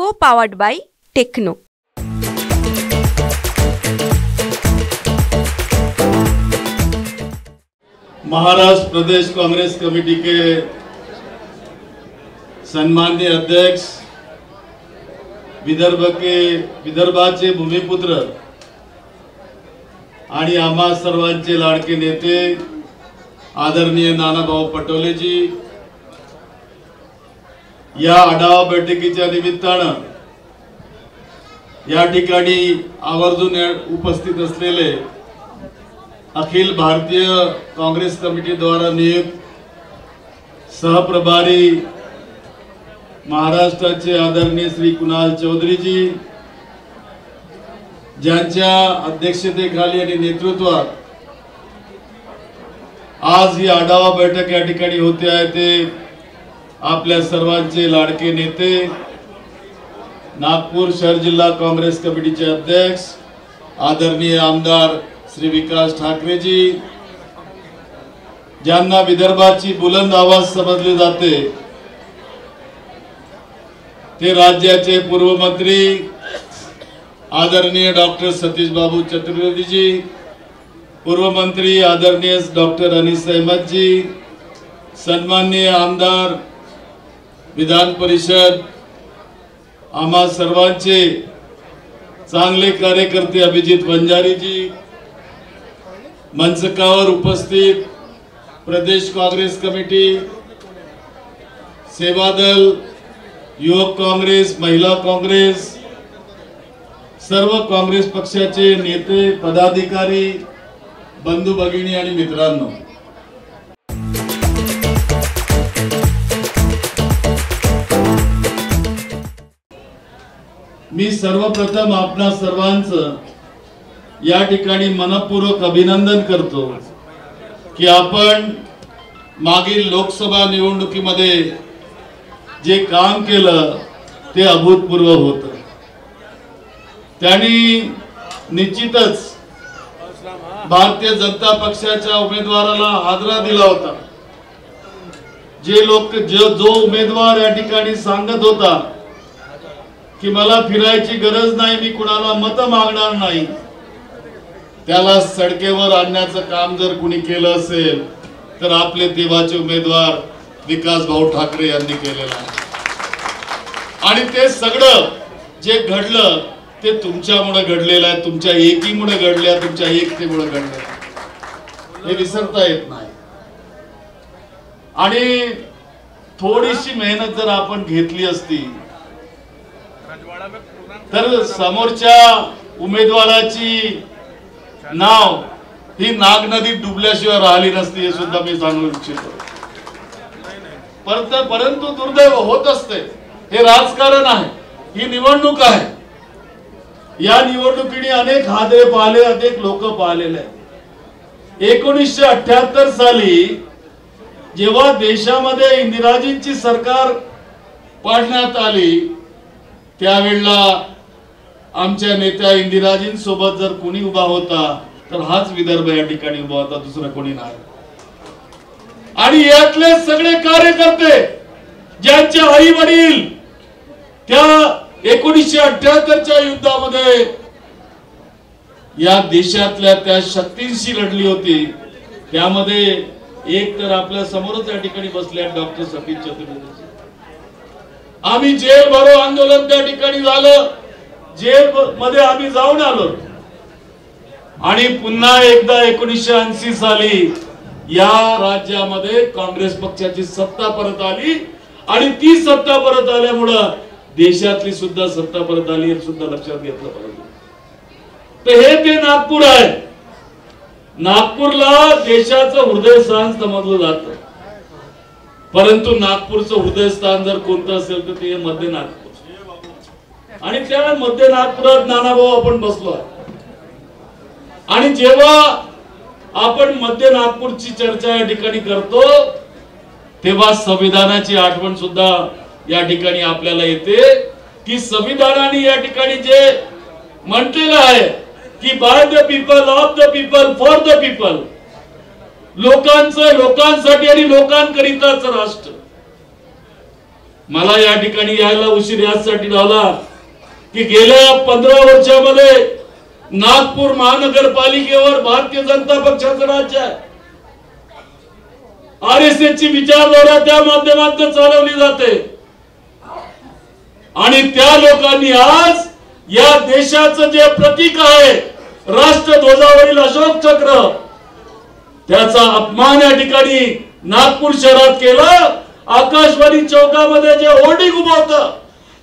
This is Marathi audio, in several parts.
Co-powered by Techno. Maharashtra Pradesh Congress committee के सम्माननीय अध्यक्ष, विदर्भाचे भूमिपुत्र आणि आम्हा सर्वांचे लाडके नेते आदरणीय नानाभाऊ पटोलेजी, या आढावा बैठकीच्या निमित्तानं या ठिकाणी आवर्जून उपस्थित असलेले अखिल भारतीय कांग्रेस कमिटी द्वारा नियुक्त सहप्रभारी महाराष्ट्राचे आदरणीय श्री कुणाल चौधरी जी, ज्यांच्या अध्यक्षतेखाली आणि नेतृत्वात आज ही आढावा बैठक या ठिकाणी होते आहे, ते आपल्या सर्वांचे लाडके नेते नागपूर शहर जिल्हा कांग्रेस कमिटीचे अध्यक्ष आदरणीय आमदार श्री विकास ठाकरे जी, ज्यांना विदर्भाची बुलंद आवाज समजली जाते, ते राज्याचे पूर्व मंत्री आदरणीय डॉक्टर सतीश बाबू चतुर्वेदी जी, पूर्व मंत्री आदरणीय डॉक्टर अनीस अहमद जी, सन्माननीय आमदार विधान परिषद आम्हा सर्वांचे चांगले कार्यकर्ते अभिजित वंजारी जी, मंचकावर उपस्थित प्रदेश कांग्रेस कमेटी, सेवा दल, युवक कांग्रेस, महिला कांग्रेस, सर्व कांग्रेस पक्षाचे नेते, पदाधिकारी, बंधू भगिनी आणि मित्रांनो, मी सर्वप्रथम आपणा सर्वांचं या ठिकाणी मनपूर्वक अभिनंदन करतो की आपण मागील लोकसभा निवडणुकीमध्ये जे काम केलं ते अभूतपूर्व होतं. त्यांनी निश्चितच भारतीय जनता पक्षाच्या उमेदवाराला आदरा दिला होता. जो उमेदवार या ठिकाणी सांगत होता की मला फिरायची गरज नाही, मी कुणाला मत मागणार नाही, त्याला सडकेवर आणण्याचं काम जर कुणी केलं असेल तर आपले तेव्हाचे उमेदवार विकास भाऊ ठाकरे यांनी केलेलं आहे. आणि ते सगळं जे घडलं ते तुमच्यामुळे घडलेलं आहे, तुमच्या एकीमुळे घडलं, तुमच्या एकतेमुळे घडलं, हे विसरता येत नाही. आणि थोडीशी मेहनत जर आपण घेतली असती तर समोरच्या उमेदवाराची नाव ही नाग नदीत डुबल्याशिवाय राहिली नसती, हे सुद्धा मी सांगू इच्छितो. परंतु दुर्दैव होत असते, हे राजकारण आहे, ही निवडणूक आहे. या निवडणुकीने अनेक हादरे पाहिले, अनेक लोक पाहिलेले आहेत. 1978 साली जेव्हा देशामध्ये इंदिराजींची सरकार पाडण्यात आली, त्यावेळेला आमच्या नेत्या इंदिराजींसोबत जर कोणी उभा होता तर हाच विदर्भ या ठिकाणी उभा होता, दुसरा कोणी नाही. आणि यातले सगळे कार्यकर्ते ज्यांचे आई वडील त्या 1978च्या युद्धामध्ये या देशातल्या त्या शक्तींशी लढली होती, त्यामध्ये एक तर आपल्या समोरच या ठिकाणी बसल्या डॉक्टर सतीश चतुर्वेदी. आम्ही जेल भरो आंदोलन त्या ठिकाणी झालं, जेल मध्ये आम्ही जाऊन आलो. आणि पुन्हा एकदा 1980 साली या राज्यामध्ये काँग्रेस पक्षाची सत्ता परत आली. आणि ती सत्ता परत आल्यामुळं देशातली सुद्धा सत्ता परत आली, हे सुद्धा लक्षात घेतलं पाहिजे. तर हे ते नागपूर आहे. नागपूरला देशाचं हृदयस्थान समजलं जातं, परंतु नागपूरचं हृदयस्थान जर कोणतं असेल तर ते मध्य नागपूर. आणि त्या मध्य नागपुरात नानाभाऊ आपण बसलो आहे. आणि जेव्हा आपण मध्य नागपूरची चर्चा या ठिकाणी करतो तेव्हा संविधानाची आठवण सुद्धा या ठिकाणी आपल्याला येते की संविधानाने या ठिकाणी जे म्हटलेलं आहे की by the people, of the people, for the people, लोकांचं, लोकांसाठी आणि लोकांकरिताच राष्ट्र. मला या ठिकाणी यायला उशीर यासाठी झाला की गेल्या 15 वर्षामध्ये नागपूर महानगरपालिकेवर भारतीय जनता पक्षाचं राज्य आहे. RSS ची विचारधारा त्या माध्यमातून चालवली जाते आणि त्या लोकांनी आज या देशाचं जे प्रतीक आहे राष्ट्रध्वजावरील अशोक चक्र, त्याचा अपमान या ठिकाणी नागपूर शहरात केला. आकाशवाणी चौकामध्ये जे होर्डिंग उभं होतं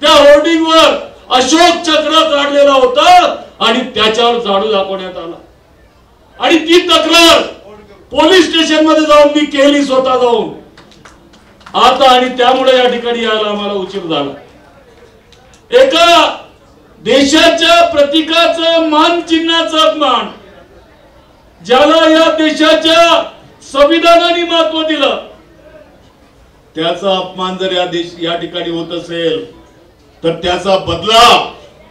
त्या होर्डिंग वर अशोक चक्र काढलेला होता आणि त्याच्यावर झाडू दाखवण्यात आला आणि ती तक्रार पोलीस स्टेशन मध्ये जाऊन मी केली स्वतः जाऊन आता. आणि त्यामुळे या ठिकाणी यायला आम्हाला उशीर झाला. एका देशाच्या प्रतीकाचं मानचिन्हाचं अपमान, ज्याला या देशाच्या संविधानाने महत्व दिलं, त्याचा अपमान जर या ठिकाणी होत असेल तर त्याचा बदला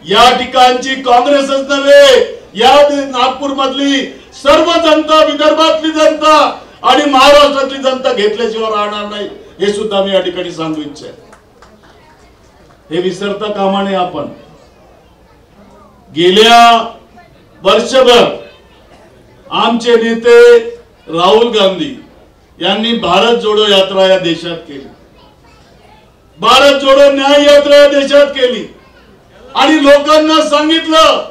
या ठिकाणची काँग्रेसच नव्हे, या नागपूर मधली सर्व जनता, विदर्भातली जनता आणि महाराष्ट्रातली जनता घेतल्याशिवाय राहणार नाही, हे सुद्धा मी या ठिकाणी सांगू इच्छितो. हे विसरता कामा नये आपण. गेल्या वर्षभर आमचे नेते राहुल गांधी यांनी भारत जोडो यात्रा या देशात केली, भारत जोडो न्याय यात्रा या देशात केली आणि लोकांना सांगितलं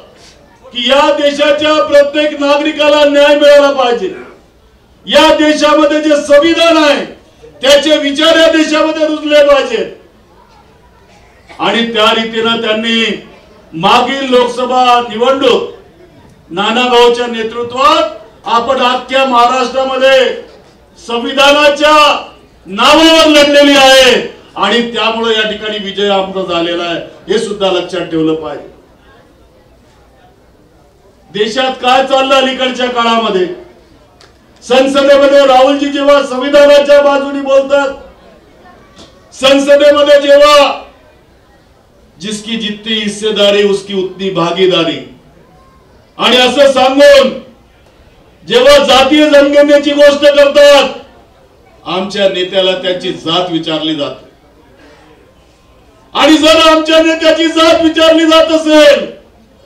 की या देशाच्या प्रत्येक नागरिकाला न्याय मिळाला पाहिजे. या देशामध्ये जे संविधान आहे त्याचे विचार या देशामध्ये रुजले पाहिजेत आणि त्या रीतीने त्यांनी मागील लोकसभा निवडणूक नानाभाऊच्या नेतृत्वात आपण अख्ख्या महाराष्ट्रामध्ये संविधानाच्या नावावर लढलेली आहे आणि त्यामुळे या ठिकाणी विजय आमचा झालेला आहे, हे सुद्धा लक्षात ठेवलं पाहिजे. देशात काय चाललं अलीकडच्या काळामध्ये, संसदेमध्ये राहुलजी जेव्हा संविधानाच्या बाजूने बोलतात, संसदेमध्ये जेव्हा जिसकी जितनी हिस्सेदारी उसकी उतनी भागीदारी आणि असं सांगून जेव्हा जातीय जनगणनेची गोष्ट करतात, आमच्या नेत्याला त्याची जात विचारली जाते आणि जर आमच्या नेत्याची जात विचारली जात असेल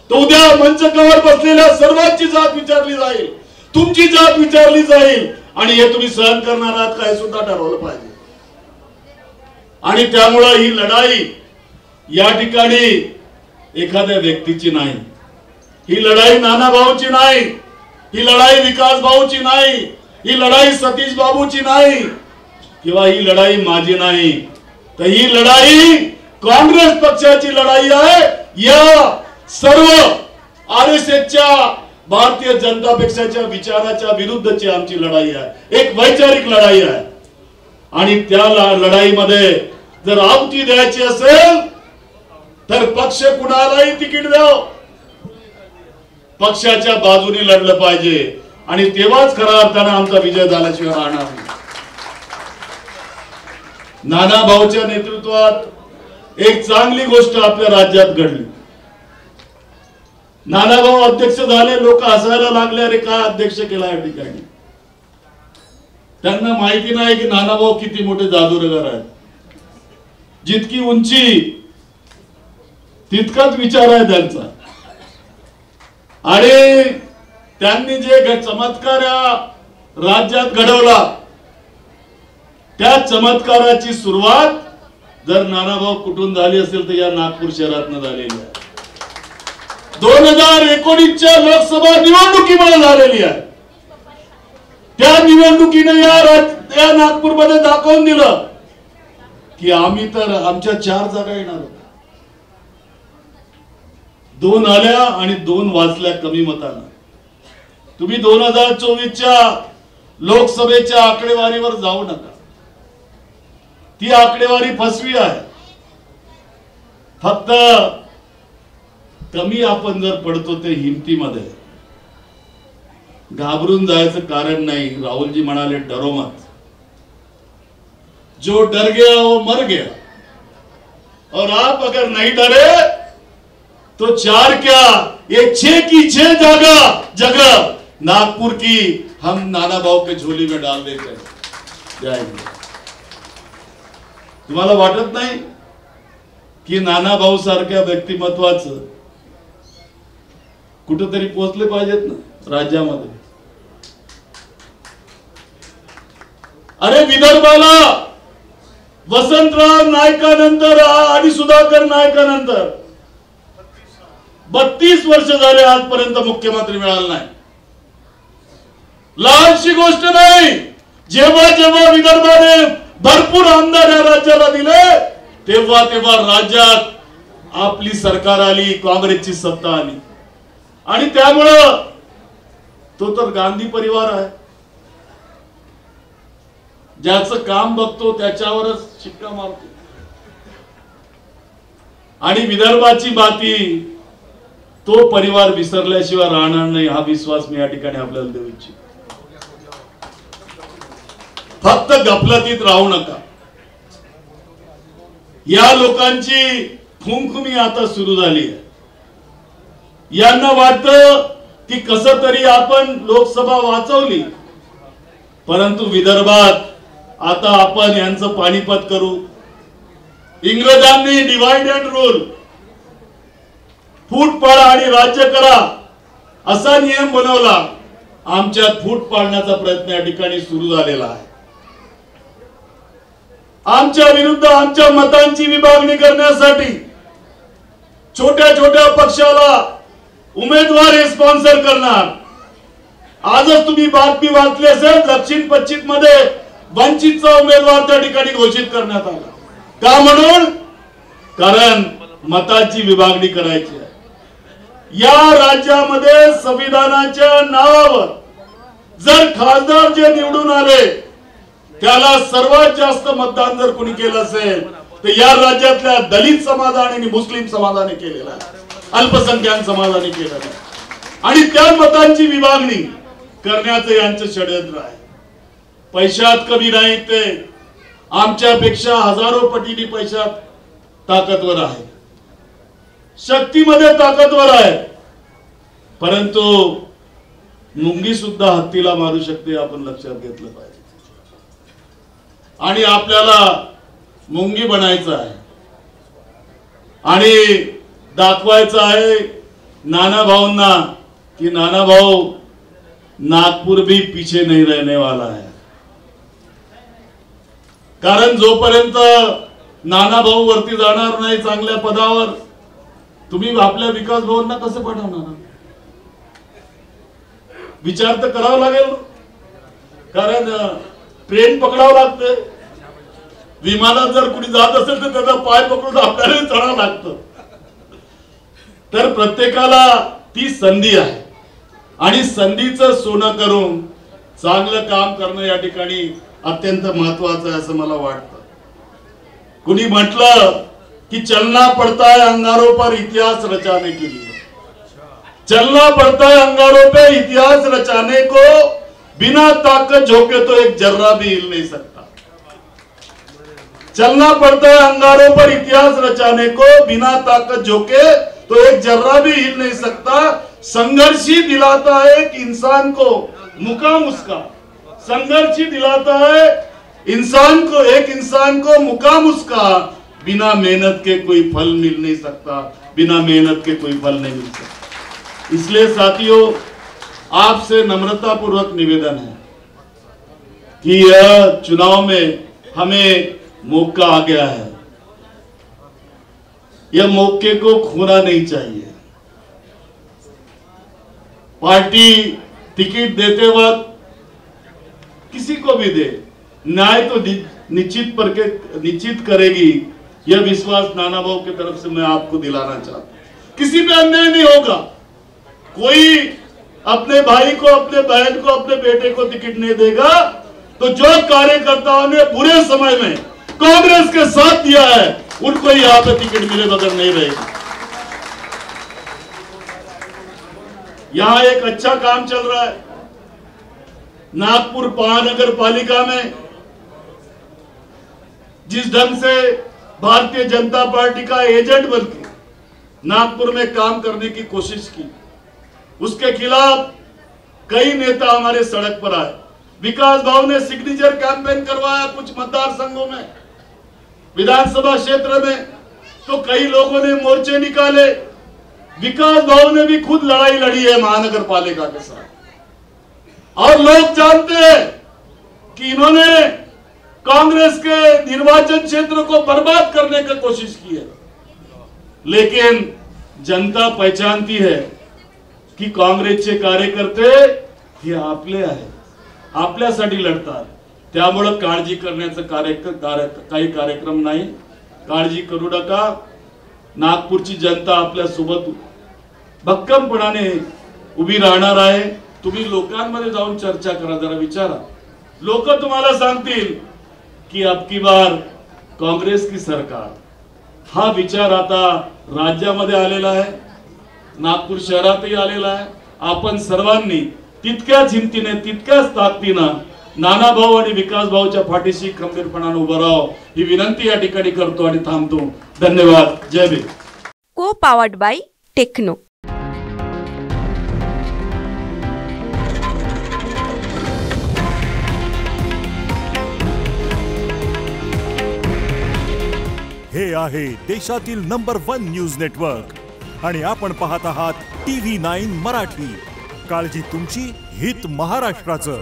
तर उद्या मंचकावर बसलेल्या सर्वांची जात विचारली जाईल, तुमची जात विचारली जाईल आणि हे तुम्ही सहन करणार आहात काय सुद्धा ठरवलं पाहिजे. आणि त्यामुळे ही लढाई या ठिकाणी एखाद्या व्यक्तीची नाही, ही लढाई नानाभाऊची नाही, ही लढाई विकास भाऊची नाही, ही लढाई सतीश बाबूची नाही किंवा ही लढाई माझी नाही, तर ही लढाई काँग्रेस पक्षाची लढाई आहे. या सर्व RSSच्या भारतीय जनता पक्षाच्या विचाराच्या विरुद्धची आमची लढाई आहे, एक वैचारिक लढाई आहे आणि त्या लढाईमध्ये जर आहुती द्यायची असेल तर पक्ष कुणालाही तिकीट द्याव, पक्षाच्या बाजूने लढलं पाहिजे आणि तेव्हाच खऱ्या अर्थाने आमचा विजय झाल्याशिवाय राहणार नाही. नानाभाऊच्या नेतृत्वात एक चांगली गोष्ट आपल्या राज्यात घडली. नानाभाऊ अध्यक्ष झाले, लोक हसायला लागले, अरे काय अध्यक्ष केला या ठिकाणी. त्यांना माहिती नाही की नानाभाऊ किती मोठे जादूगार आहेत. जितकी उंची तितकाच विचार आहे त्यांचा आणि त्यांनी जे चमत्कार या राज्यात घडवला त्या चमत्काराची सुरुवात जर नानाभाऊ कुठून झाली असेल तर या नागपूर शहरातनं झालेली आहे. 2019च्या लोकसभा निवडणुकीमुळे झालेली आहे. त्या निवडणुकीने या नागपूरमध्ये दाखवून दिलं की आम्ही तर आमच्या 4 जागा येणार होत्या, 2 आल्या आणि 2 वाचल्या कमी मतानं. तुम्ही 2024च्या लोकसभेच्या आकडेवारीवर जाऊ नका, ती आकडेवारी फसवी आहे. फक्त कमी आपण जर पडतो ते हिमतीमध्ये, घाबरून जायचं कारण नाही. राहुलजी म्हणाले डरो मत, जो डर गया वो मर गया, और आप अगर नहीं डरे तो 4 क्या ये 6 की 6 जगह नागपुर की हम नानाभाऊ के झोली में डाल देते हैं. जय हिंद. तुम्हाला वाटत नाही की नानाभाऊ सारख्या व्यक्तिमत्वाचं कुठेतरी पोहोचले पाहिजेत ना राज्यामध्ये. अरे विदर्भाला वसंतराव नाईकानंतर आणि सुधाकर नाईकानंतर 32 वर्ष झाले आजपर्यंत मुख्यमंत्री मिळाला नाही. लहानशी गोष्ट नाही. जेव्हा जेव्हा विदर्भाने भरपूर आमदार या राज्याला दिले तेव्हा तेव्हा राज्यात आपली सरकार आली, काँग्रेसची सत्ता आली. आणि त्यामुळं तो तर गांधी परिवार आहे. ज्याचं काम बघतो त्याच्यावरच शिक्का मारतो. आणि विदर्भाची माती तो परिवार विसरल्याशिवाय राहणार नाही हा विश्वास मी या ठिकाणी आपल्याला देऊ इच्छितो. फक्त गफलतीत राहू नका. या लोकांची खुमखुमी आता सुरू झाली आहे. यांना वाटतं की कसं तरी आपण लोकसभा वाचवली, परंतु विदर्भात आता आपण यांचं पाणीपत करू. इंग्रजांनी डिवाइड अँड रूल, फूट पाडा आणि राज्य करा असा नियम बनवला. आमच्यात फूट पाडण्याचा प्रयत्न या ठिकाणी सुरू झालेला आहे. आमच्या विरुद्ध आमच्या मतांची विभागणी करण्यासाठी छोट्या छोट्या पक्षाला उमेदवार हे स्पॉन्सर करणार. आजच तुम्ही बातमी वाचली असेल, दक्षिण पश्चिम मध्ये वंचितचा उमेदवार त्या ठिकाणी घोषित करण्यात आला. का म्हणून? कारण मताची विभागणी करायची आहे. या राज्यामध्ये संविधानाच्या नावावर जर खासदार जे निवडून आले त्याला सर्वात जास्त मतदान जर कोणी केलं असेल तर या राज्यातल्या दलित समाजाने आणि मुस्लिम समाजाने केलेला आहे, अल्पसंख्याक समाजाने केलेला आहे. आणि त्या मतांची विभागणी करण्याचं यांचं षडयंत्र आहे. पैशात कमी नाही, ते आमच्यापेक्षा हजारो पटीने पैशात ताकदवर आहे, शक्तीमध्ये ताकदवर आहे. परंतु मुंगी सुद्धा हत्तीला मारू शकते, आपण लक्षात घेतलं पाहिजे. आणि आपल्याला मुंगी बनायचं आहे आणि दाखवायचं आहे नानाभाऊंना कि नानाभाऊ नागपूर भी पीछे नहीं रहने वाला है. कारण जोपर्यंत नानाभाऊ वरती जाणार नाही चांगल्या पदावर, तुम्ही आपल्या विकास भाऊंना कसं पाठवणार? विचार तर करावा लागेल. कारण ट्रेन पकडावं लागतं, विमानात जर कुणी जात असेल तर त्याचा पाय पकडून आपल्याला चढावं लागतं. तर प्रत्येकाला ती संधी आहे आणि संधीचं सोनं करून चांगलं काम करणं या ठिकाणी अत्यंत महत्वाचं आहे असं मला वाटतं. कुणी म्हटलं की चलना पड़ता है अंगारों पर इतिहास रचाने के लिए. चलना पड़ता है अंगारों पे इतिहास रचाने को, बिना ताकत झोंके तो एक जर्रा भी हिल नहीं सकता. चलना पड़ता है अंगारों पर इतिहास रचाने को, बिना ताकत झोंके तो एक जर्रा भी हिल नहीं सकता. संघर्ष ही दिलाता है एक इंसान को मुकाम उसका. संघर्ष ही दिलाता है इंसान को, एक इंसान को मुकाम उसका. बिना मेहनत के कोई फल मिल नहीं सकता, बिना मेहनत के कोई फल नहीं मिल सकता. इसलिए साथियों, आपसे नम्रता पूर्वक निवेदन है कि यह चुनाव में हमें मौका आ गया है, यह मौके को खोना नहीं चाहिए. पार्टी टिकट देते वक्त किसी को भी दे, न्याय तो निश्चित करेगी. यह विश्वास नानाभाऊ की तरफ से मैं आपको दिलाना चाहता हूं. किसी पे अन्याय नहीं होगा. कोई अपने भाई को, अपने बहन को, अपने बेटे को टिकट नहीं देगा. तो जो कार्यकर्ताओं ने बुरे समय में कांग्रेस के साथ दिया है उनको यहां पे टिकट मिले बगैर नहीं रहेगी. यहां एक अच्छा काम चल रहा है. नागपुर महानगर पालिका में जिस ढंग से भारतीय जनता पार्टी का एजेंट बनकर नागपुर में काम करने की कोशिश की, उसके खिलाफ कई नेता हमारे सड़क पर आए. विकास भाव ने सिग्नेचर कैंपेन करवाया कुछ मतदार संघों में, विधानसभा क्षेत्र में. तो कई लोगों ने मोर्चे निकाले, विकास भाव ने भी खुद लड़ाई लड़ी है महानगर पालिका के साथ। और लोग जानते हैं कि इन्होंने कांग्रेस के निर्वाचन क्षेत्र को बर्बाद करने की कोशिश की है, लेकिन जनता पहचानती है की काँग्रेसचे कार्यकर्ते हे आपले आहेत, आपल्यासाठी लढतात। त्यामुळे काळजी करण्याचं काही कार्यक्रम नाही, काळजी करू नका। नागपूरची जनता आपल्या सोबत भक्कमपणाने उभी राहणार आहे। तुम्ही लोकांमध्ये जाऊन चर्चा करा, जरा विचारा, लोक तुम्हाला सांगतील की अब की बार काँग्रेस की सरकार। हा विचार आता राज्यामध्ये आलेला आहे, नागपूर शहरातही आलेला आहे। आपण सर्वांनी तितक्याच हिमतीने, तितक्याच ताकदीने नाना भाऊ आणि विकास भाऊच्या पाठीशी खंबीरपणाने उभं राहावं ही विनंती या ठिकाणी करतो आणि थांबतो। धन्यवाद। जय भीम। को पावर्ड बाय टेक्नो। हे आहे देशातील नंबर 1 न्यूज नेटवर्क आणि आपण पाहत आहात TV9 मराठी। काळजी तुमची, हित महाराष्ट्राचं।